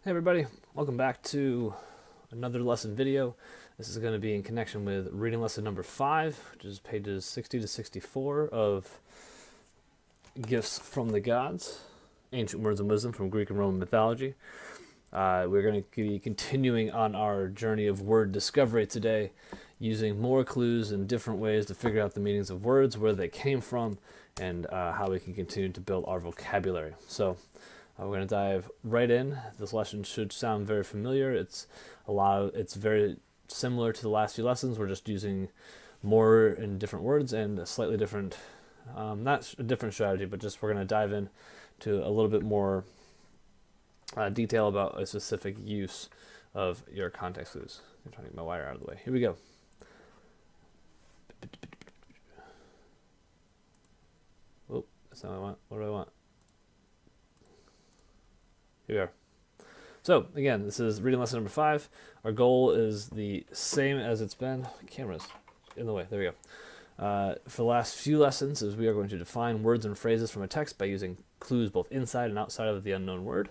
Hey everybody, welcome back to another lesson video. This is going to be in connection with reading lesson number 5, which is pages 60 to 64 of Gifts from the Gods, Ancient Words of Wisdom from Greek and Roman Mythology. We're going to be continuing on our journey of word discovery today, using more clues and different ways to figure out the meanings of words, where they came from, and how we can continue to build our vocabulary. So we're going to dive right in. This lesson should sound very familiar. It's very similar to the last few lessons. We're just using more and different words and a slightly different, not a different strategy, but just we're going to dive in to a little bit more detail about a specific use of your context clues. I'm trying to get my wire out of the way. Here we go. Oh, that's not what I want. What do I want? Here we are. So again, this is reading lesson number 5. Our goal is the same as it's been. Camera's in the way. There we go. For the last few lessons, is we are going to define words and phrases from a text by using clues both inside and outside of the unknown word.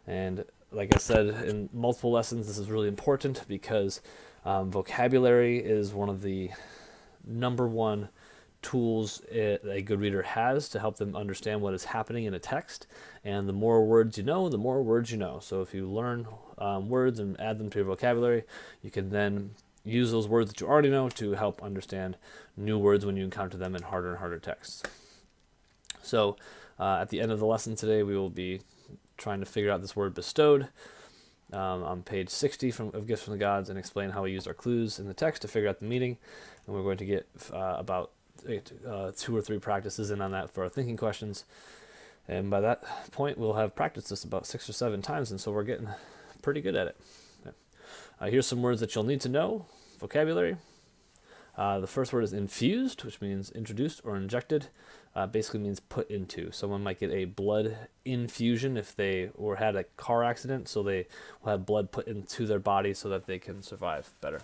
And like I said in multiple lessons, this is really important because vocabulary is one of the #1 tools a good reader has to help them understand what is happening in a text. And the more words you know, the more words you know. So if you learn words and add them to your vocabulary, you can then use those words that you already know to help understand new words when you encounter them in harder and harder texts. So at the end of the lesson today, we will be trying to figure out this word bestowed on page 60 of Gifts from the Gods, and explain how we used our clues in the text to figure out the meaning. And we're going to get about 2 or 3 practices in on that for our thinking questions. And by that point, we'll have practiced this about 6 or 7 times, and so we're getting pretty good at it. Okay. Here's some words that you'll need to know. Vocabulary. The first word is infused, which means introduced or injected. Basically means put into. Someone might get a blood infusion if they had a car accident, so they will have blood put into their body so that they can survive better.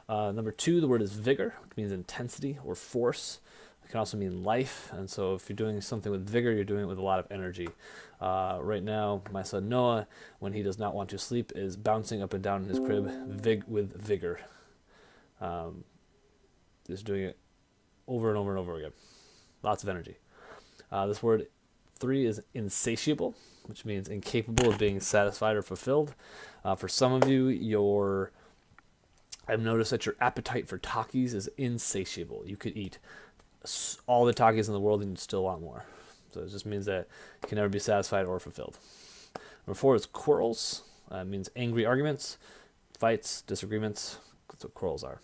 Number 2, the word is vigor, which means intensity or force. It can also mean life, and so if you're doing something with vigor, you're doing it with a lot of energy. Right now, my son Noah, when he does not want to sleep, is bouncing up and down in his crib with vigor. Just doing it over and over and over again. Lots of energy. This word 3 is insatiable, which means incapable of being satisfied or fulfilled. For some of you, I've noticed that your appetite for Takis is insatiable. You could eat all the Takis in the world and you'd still want more. So it just means that you can never be satisfied or fulfilled. Number 4 is quarrels. It means angry arguments, fights, disagreements. That's what quarrels are.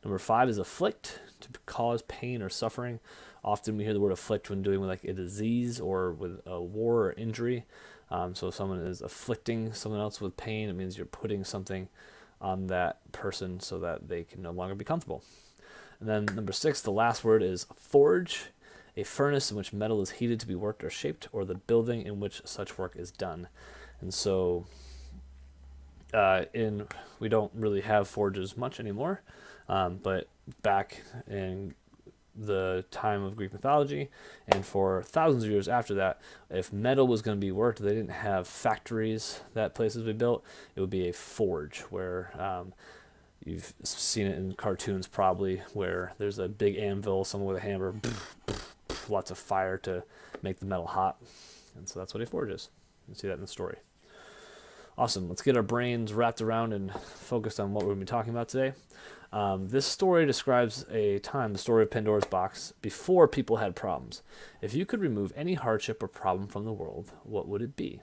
Number 5 is afflict, to cause pain or suffering. Often we hear the word afflict when doing with like a disease or with a war or injury. So if someone is afflicting someone else with pain, it means you're putting something on that person so that they can no longer be comfortable. And then number 6, the last word is forge, a furnace in which metal is heated to be worked or shaped, or the building in which such work is done. And so we don't really have forges much anymore, but back in the time of Greek mythology, and for thousands of years after that, if metal was going to be worked, they didn't have factories that places would be built. It would be a forge, where you've seen it in cartoons probably, where there's a big anvil, someone with a hammer, lots of fire to make the metal hot. And so that's what a forge is. You can see that in the story. Awesome. Let's get our brains wrapped around and focused on what we're going to be talking about today. This story describes a time, the story of Pandora's box, before people had problems. If you could remove any hardship or problem from the world, what would it be?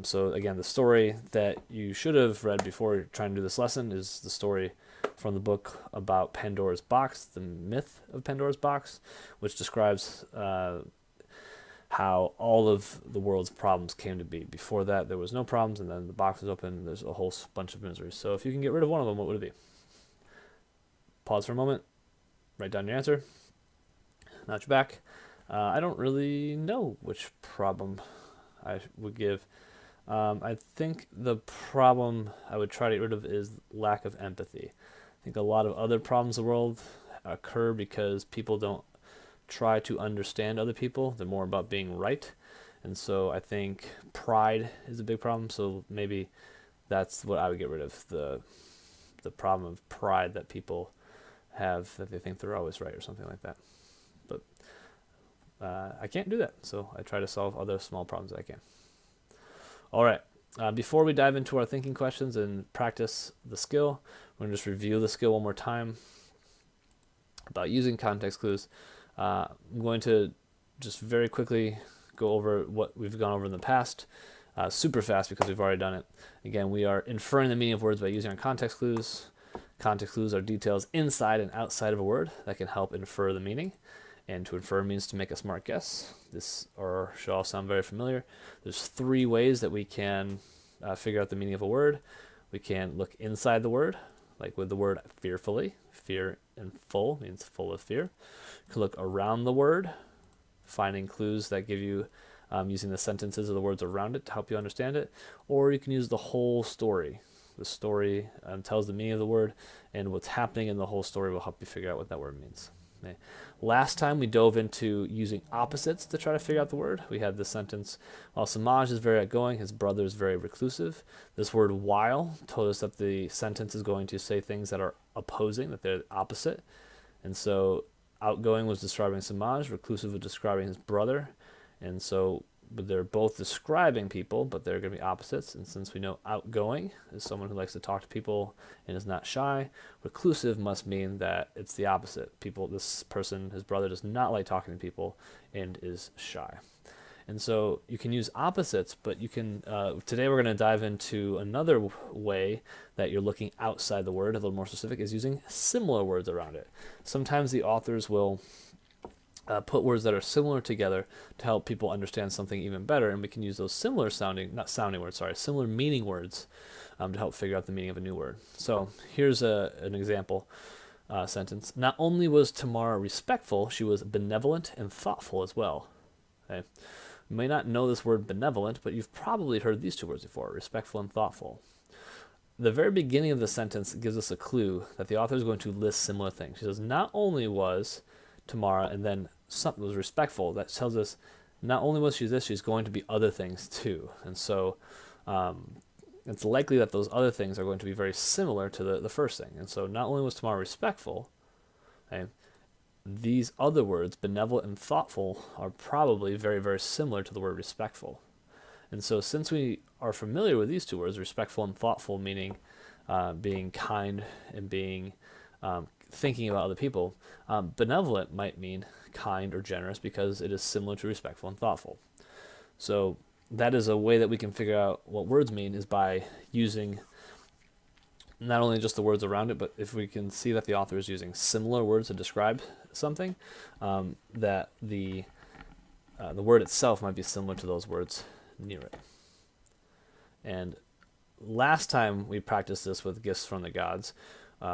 So again, the story that you should have read before trying to do this lesson is the story from the book about Pandora's box, the myth of Pandora's box, which describes how all of the world's problems came to be. Before that, there was no problems, and then the box was open, and there's a whole bunch of miseries. So if you can get rid of one of them, what would it be? Pause for a moment, write down your answer, notch your back. I don't really know which problem I would give. I think the problem I would try to get rid of is lack of empathy. I think a lot of other problems in the world occur because people don't try to understand other people. They're more about being right. And so I think pride is a big problem. So maybe that's what I would get rid of, the problem of pride that people have, that they think they're always right or something like that. But I can't do that, so I try to solve other small problems that I can. All right, before we dive into our thinking questions and practice the skill, we're going to just review the skill one more time about using context clues. I'm going to just very quickly go over what we've gone over in the past, super fast because we've already done it. Again, we are inferring the meaning of words by using our context clues. Context clues are details inside and outside of a word that can help infer the meaning. And to infer means to make a smart guess. This should all sound very familiar. There's 3 ways that we can figure out the meaning of a word. We can look inside the word, like with the word fearfully. Fear and full means full of fear. You can look around the word, finding clues that give you, using the sentences or the words around it to help you understand it. Or you can use the whole story. The story tells the meaning of the word, and what's happening in the whole story will help you figure out what that word means. Okay. Last time we dove into using opposites to try to figure out the word. We had this sentence, while Samaj is very outgoing, his brother is very reclusive. This word while told us that the sentence is going to say things that are opposing, that they're opposite. And so outgoing was describing Samaj, reclusive was describing his brother. And so they're both describing people, but they're going to be opposites. And since we know outgoing is someone who likes to talk to people and is not shy, reclusive must mean that it's the opposite. This person, his brother, does not like talking to people and is shy. And so you can use opposites, but you can, today we're going to dive into another way that you're looking outside the word, a little more specific, is using similar words around it. Sometimes the authors will put words that are similar together to help people understand something even better, and we can use those similar meaning words to help figure out the meaning of a new word. So here's an example sentence. Not only was Tamara respectful, she was benevolent and thoughtful as well. Okay. You may not know this word benevolent, but you've probably heard these 2 words before, respectful and thoughtful. The very beginning of the sentence gives us a clue that the author is going to list similar things. She says, not only was Tamara, and then something was respectful. That tells us not only was she this, she's going to be other things too. And so it's likely that those other things are going to be very similar to the first thing. And so not only was Tamara respectful, okay, these other words, benevolent and thoughtful, are probably very, very similar to the word respectful. And so since we are familiar with these 2 words, respectful and thoughtful, meaning being kind and being thinking about other people, benevolent might mean kind or generous because it is similar to respectful and thoughtful. So that is a way that we can figure out what words mean, is by using not only just the words around it, but if we can see that the author is using similar words to describe something, that the word itself might be similar to those words near it. And last time we practiced this with gifts from the gods,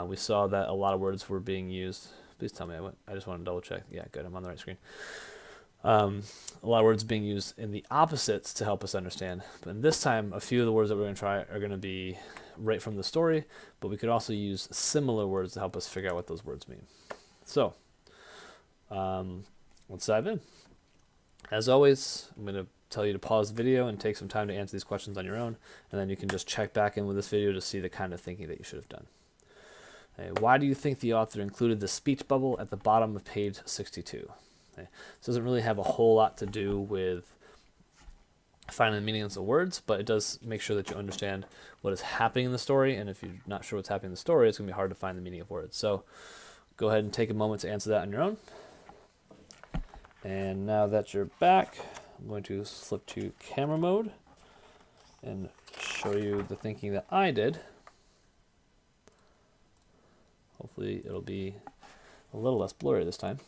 we saw that a lot of words were being used. Please tell me. I just want to double check. Yeah, good. I'm on the right screen. A lot of words being used in the opposites to help us understand. But this time, a few of the words that we're going to try are going to be right from the story, but we could also use similar words to help us figure out what those words mean. So let's dive in. As always, I'm going to tell you to pause the video and take some time to answer these questions on your own, and then you can just check back in with this video to see the kind of thinking that you should have done. Why do you think the author included the speech bubble at the bottom of page 62? This doesn't really have a whole lot to do with finding the meanings of words, but it does make sure that you understand what is happening in the story, and if you're not sure what's happening in the story, it's going to be hard to find the meaning of words. So go ahead and take a moment to answer that on your own. And now that you're back, I'm going to flip to camera mode and show you the thinking that I did. Hopefully it'll be a little less blurry this time.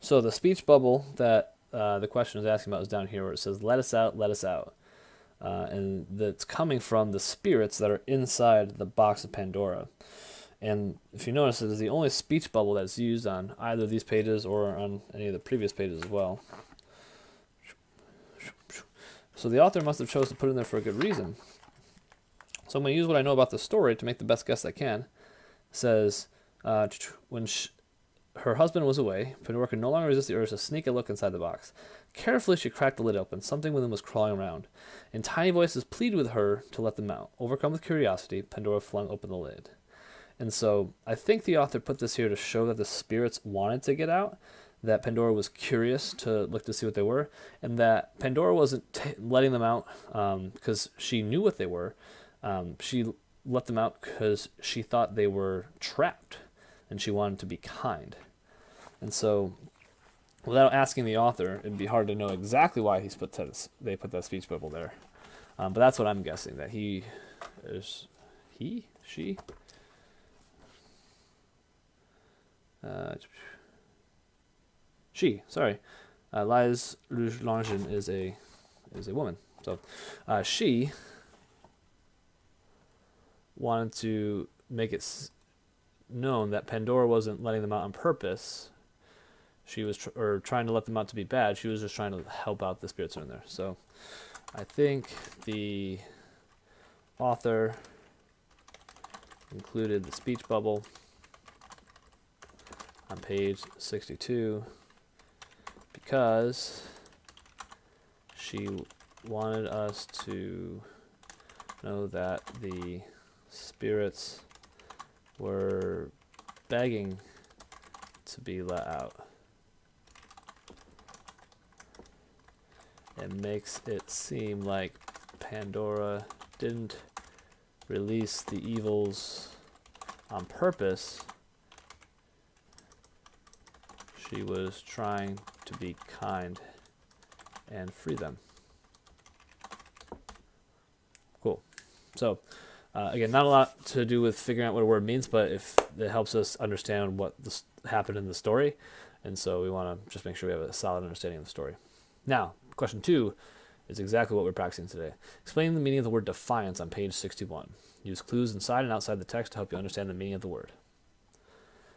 So the speech bubble that the question is asking about is down here where it says, let us out, let us out. And that's coming from the spirits that are inside the box of Pandora. And if you notice, it is the only speech bubble that's used on either of these pages or on any of the previous pages as well. So the author must have chosen to put it in there for a good reason. So I'm going to use what I know about the story to make the best guess I can. It says, when her husband was away, Pandora could no longer resist the urge to sneak a look inside the box. Carefully, she cracked the lid open. Something within was crawling around, and tiny voices pleaded with her to let them out. Overcome with curiosity, Pandora flung open the lid. And so I think the author put this here to show that the spirits wanted to get out, that Pandora was curious to look to see what they were, and that Pandora wasn't letting them out because she knew what they were. She let them out because she thought they were trapped, and she wanted to be kind. And so, without asking the author, it'd be hard to know exactly why they put that speech bubble there. But that's what I'm guessing, that she, Lise Langen is a woman. So she wanted to make it known that Pandora wasn't letting them out on purpose. She was trying to let them out to be bad. She was just trying to help out the spirits in there. So I think the author included the speech bubble on page 62 because she wanted us to know that the spirits were begging to be let out. It makes it seem like Pandora didn't release the evils on purpose. She was trying to be kind and free them. Cool. So, again, not a lot to do with figuring out what a word means, but if it helps us understand what happened in the story, and so we want to just make sure we have a solid understanding of the story. Now, question 2 is exactly what we're practicing today. Explain the meaning of the word defiance on page 61. Use clues inside and outside the text to help you understand the meaning of the word.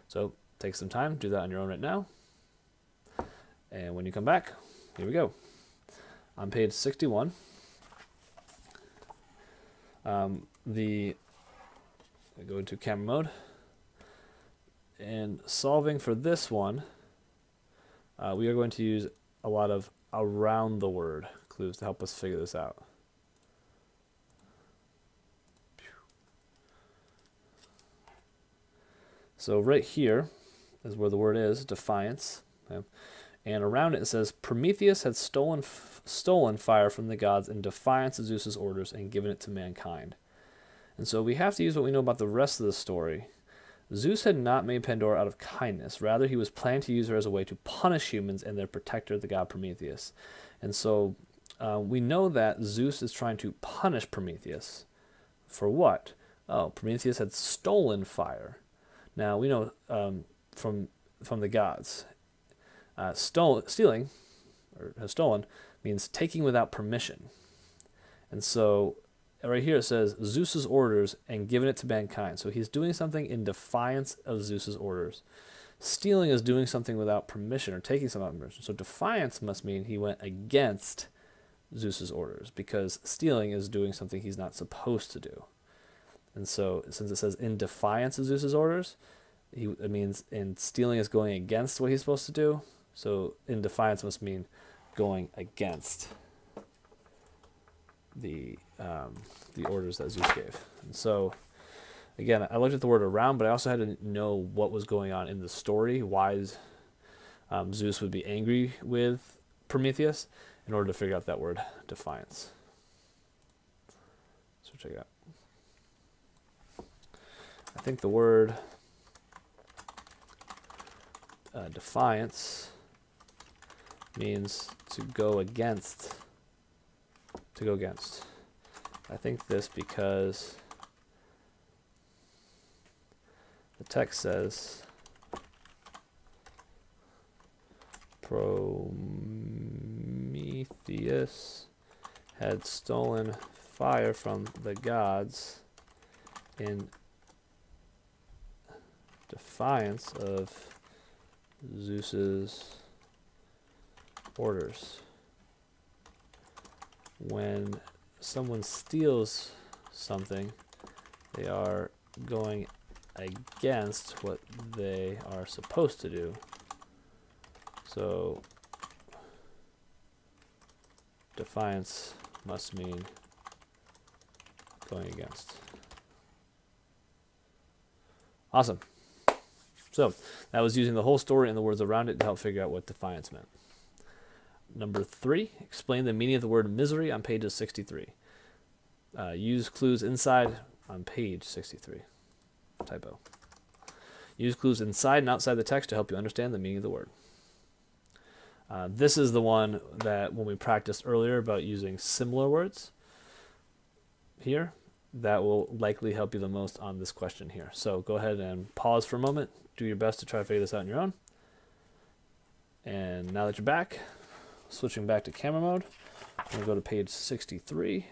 So, take some time, do that on your own right now. And when you come back, here we go. On page 61, I go into camera mode, and solving for this one, we are going to use a lot of around the word clues to help us figure this out. So right here is where the word is, defiance. Okay? And around it says, Prometheus had stolen fire from the gods in defiance of Zeus's orders and given it to mankind. And so we have to use what we know about the rest of the story. Zeus had not made Pandora out of kindness. Rather, he was planning to use her as a way to punish humans and their protector, the god Prometheus. And so we know that Zeus is trying to punish Prometheus. For what? Oh, Prometheus had stolen fire. Now, we know from the gods. Stealing, or has stolen, means taking without permission. And so right here it says Zeus's orders and given it to mankind. So he's doing something in defiance of Zeus's orders. Stealing is doing something without permission or taking something without permission. So defiance must mean he went against Zeus's orders, because stealing is doing something he's not supposed to do. And so since it says in defiance of Zeus's orders, it means in stealing is going against what he's supposed to do. So in defiance must mean going against the orders that Zeus gave. And so, again, I looked at the word around, but I also had to know what was going on in the story, why Zeus would be angry with Prometheus, in order to figure out that word defiance. So check it out. I think the word defiance means to go against. I think this because the text says Prometheus had stolen fire from the gods in defiance of Zeus's orders. When someone steals something, they are going against what they are supposed to do. So defiance must mean going against. Awesome. So that was using the whole story and the words around it to help figure out what defiance meant. Number 3, explain the meaning of the word misery on pages 63. Use clues inside on page 63. Typo. Use clues inside and outside the text to help you understand the meaning of the word. This is the one that when we practiced earlier about using similar words here, that will likely help you the most on this question here. So go ahead and pause for a moment. Do your best to try to figure this out on your own. And now that you're back, switching back to camera mode, I'm going to go to page 63.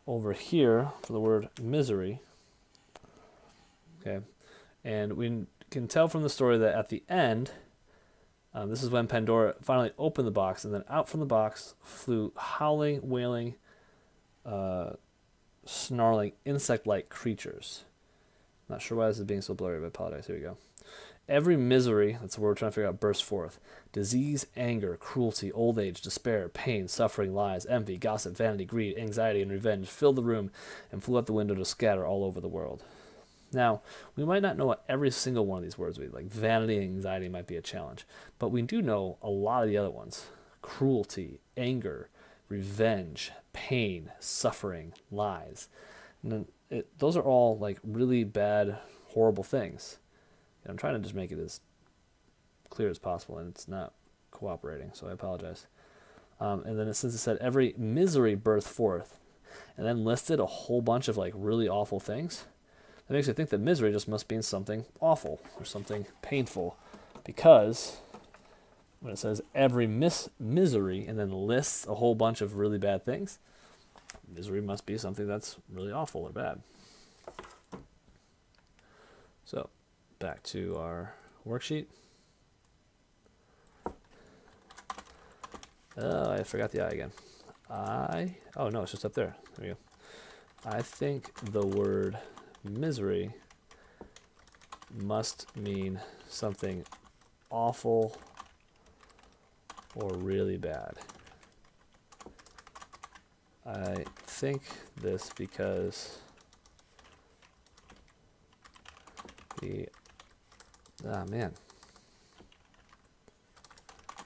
Over here for the word misery. Okay, and we can tell from the story that at the end, this is when Pandora finally opened the box, and then out from the box flew howling, wailing, snarling, insect-like creatures. Not sure why this is being so blurry, but I apologize. Here we go. Every misery, that's the word we're trying to figure out, burst forth. Disease, anger, cruelty, old age, despair, pain, suffering, lies, envy, gossip, vanity, greed, anxiety, and revenge filled the room and flew out the window to scatter all over the world. Now, we might not know what every single one of these words would be. Like vanity and anxiety might be a challenge. But we do know a lot of the other ones. Cruelty, anger, revenge, pain, suffering, lies. And then those are all like really bad, horrible things. I'm trying to just make it as clear as possible, and it's not cooperating, so I apologize. And then since it said every misery birthed forth, and then listed a whole bunch of like really awful things, that makes me think that misery just must mean something awful or something painful, because when it says every misery and then lists a whole bunch of really bad things, misery must be something that's really awful or bad. So back to our worksheet. I forgot the I again. Oh no, it's just up there. There we go. I think the word misery must mean something awful or really bad. I think this because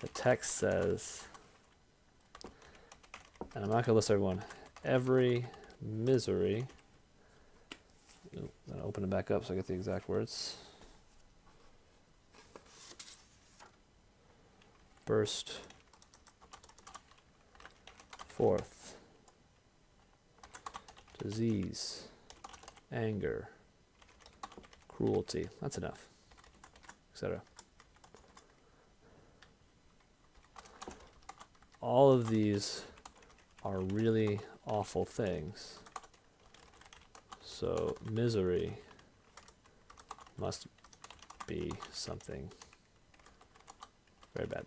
the text says, and I'm not going to list everyone, every misery, I'm going to open it back up so I get the exact words, burst forth, disease, anger, cruelty, that's enough, etc. All of these are really awful things. So misery must be something very bad.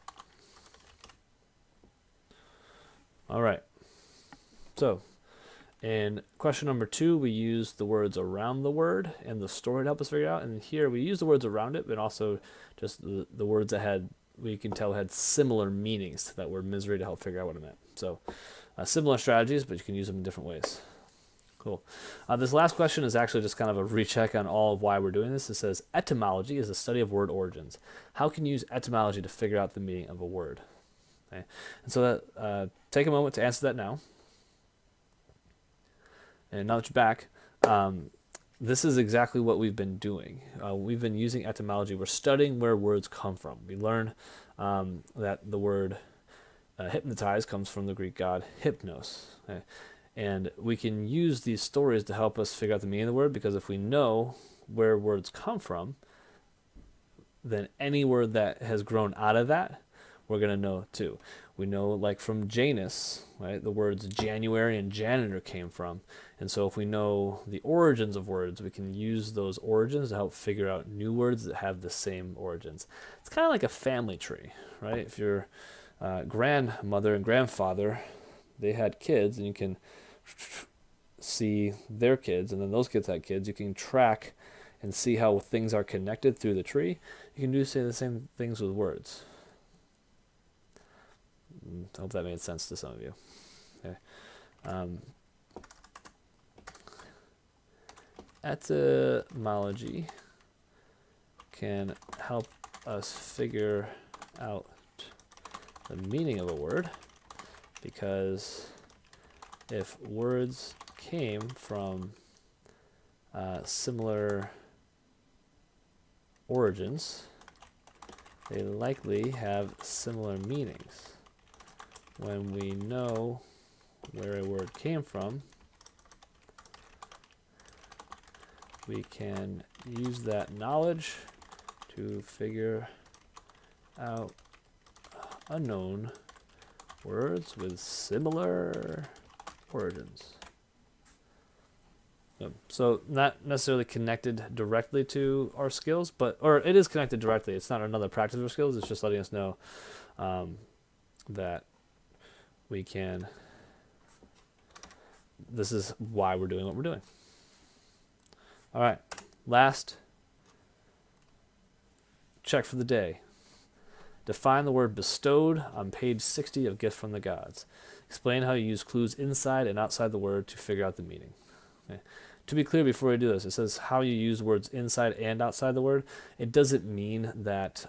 All right. So in question number 2, we use the words around the word and the story to help us figure it out. And here we use the words around it, but also just the words that we can tell had similar meanings to that word misery to help figure out what it meant. So similar strategies, but you can use them in different ways. Cool. This last question is actually just kind of a recheck on all of why we're doing this. It says, etymology is the study of word origins. How can you use etymology to figure out the meaning of a word? Okay. And so take a moment to answer that now. And now that you're back, this is exactly what we've been doing. We've been using etymology. We're studying where words come from. We learn that the word hypnotize comes from the Greek god hypnos. Okay? And we can use these stories to help us figure out the meaning of the word, because if we know where words come from, then any word that has grown out of that, we're going to know too. We know, like from Janus, right, the words January and janitor came from. And so if we know the origins of words, we can use those origins to help figure out new words that have the same origins. It's kind of like a family tree, right? If your grandmother and grandfather, they had kids, and you can see their kids, and then those kids had kids. You can track and see how things are connected through the tree. You can do say the same things with words. I hope that made sense to some of you. Okay. Etymology can help us figure out the meaning of a word, because if words came from similar origins, they likely have similar meanings. When we know where a word came from, we can use that knowledge to figure out unknown words with similar origins. So not necessarily connected directly to our skills, or it is connected directly. It's not another practice of our skills. It's just letting us know that we can, this is why we're doing what we're doing. All right, last check for the day. Define the word bestowed on page 60 of Gift from the Gods. Explain how you use clues inside and outside the word to figure out the meaning. Okay. To be clear before we do this, it says how you use words inside and outside the word. It doesn't mean that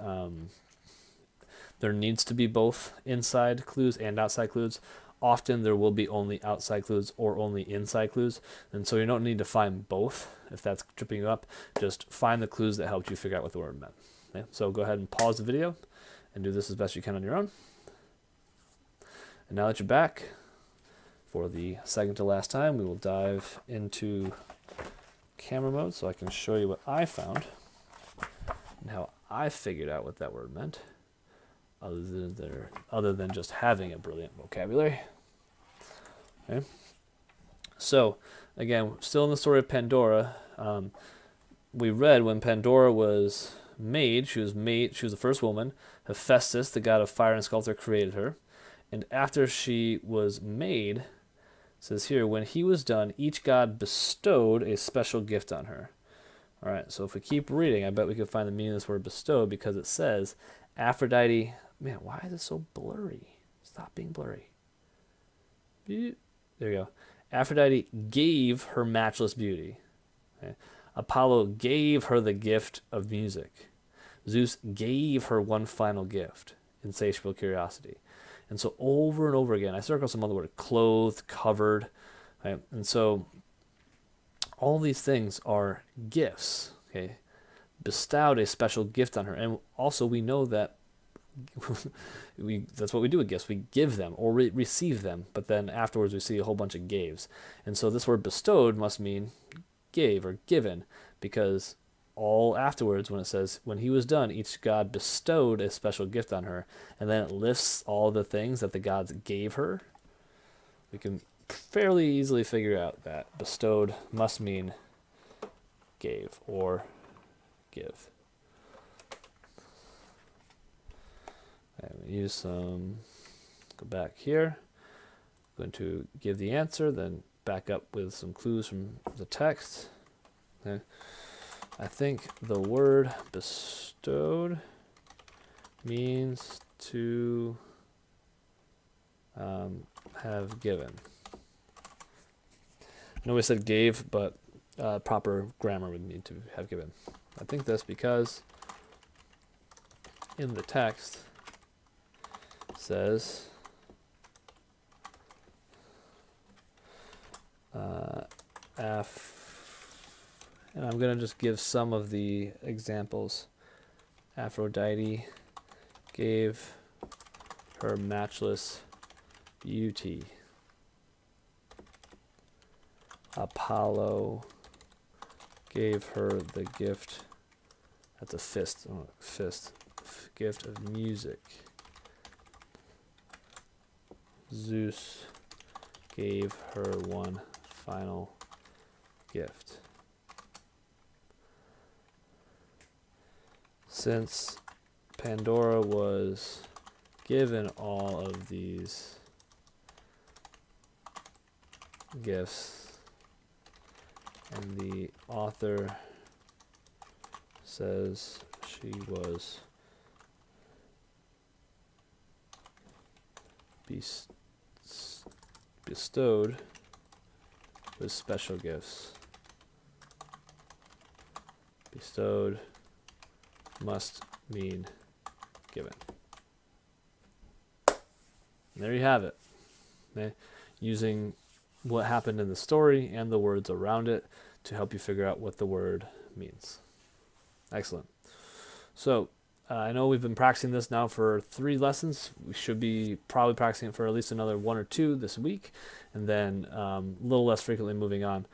there needs to be both inside clues and outside clues. Often there will be only outside clues or only inside clues, and so you don't need to find both if that's tripping you up. Just find the clues that helped you figure out what the word meant. Okay? So go ahead and pause the video and do this as best you can on your own. And now that you're back, for the second to last time, we will dive into camera mode so I can show you what I found and how I figured out what that word meant, other than just having a brilliant vocabulary. Okay. So, again, still in the story of Pandora, we read when Pandora was made, she was the first woman. Hephaestus, the god of fire and sculptor, created her. And after she was made, it says here, when he was done, each god bestowed a special gift on her. All right, so if we keep reading, I bet we could find the meaning of this word bestowed, because it says, Aphrodite, man, why is it so blurry? Stop being blurry. There you go. Aphrodite gave her matchless beauty. Okay. Apollo gave her the gift of music. Zeus gave her one final gift, insatiable curiosity. And so over and over again, I circle some other word, clothed, covered. Right? And so all these things are gifts. Okay, bestowed a special gift on her. And also we know that that's what we do with gifts. We give them or receive them, but then afterwards we see a whole bunch of gaves. And so this word bestowed must mean gave or given, because all afterwards when it says, when he was done, each god bestowed a special gift on her, and then it lists all the things that the gods gave her, we can fairly easily figure out that bestowed must mean gave or give. Use some, go back here, I'm going to give the answer, then back up with some clues from the text. Okay. I think the word bestowed means to have given. I know we said gave, but proper grammar would need to have given. I think this because in the text says and I'm going to just give some of the examples. Aphrodite gave her matchless beauty. Apollo gave her the gift, that's a fist, gift of music. Zeus gave her one final gift. Since Pandora was given all of these gifts, and the author says she was bestowed with special gifts. Bestowed must mean given. And there you have it. Okay? Using what happened in the story and the words around it to help you figure out what the word means. Excellent. So I know we've been practicing this now for 3 lessons. We should be probably practicing it for at least another 1 or 2 this week, and then a little less frequently moving on.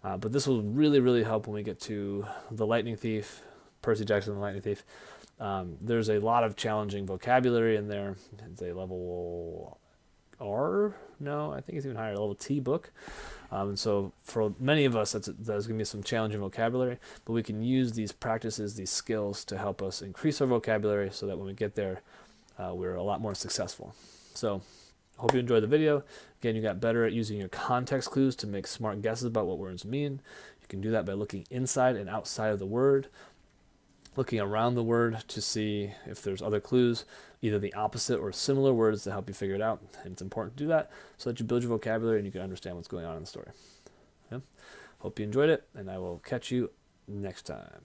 But this will really, really help when we get to the Lightning Thief, Percy Jackson and the Lightning Thief. There's a lot of challenging vocabulary in there. It's a level R? No, I think it's even higher, level T book. And so for many of us, that's going to be some challenging vocabulary, but we can use these practices, these skills to help us increase our vocabulary so that when we get there, we're a lot more successful. So I hope you enjoyed the video. Again, you got better at using your context clues to make smart guesses about what words mean. You can do that by looking inside and outside of the word, looking around the word to see if there's other clues, either the opposite or similar words to help you figure it out. And it's important to do that so that you build your vocabulary and you can understand what's going on in the story. Okay? Hope you enjoyed it, and I will catch you next time.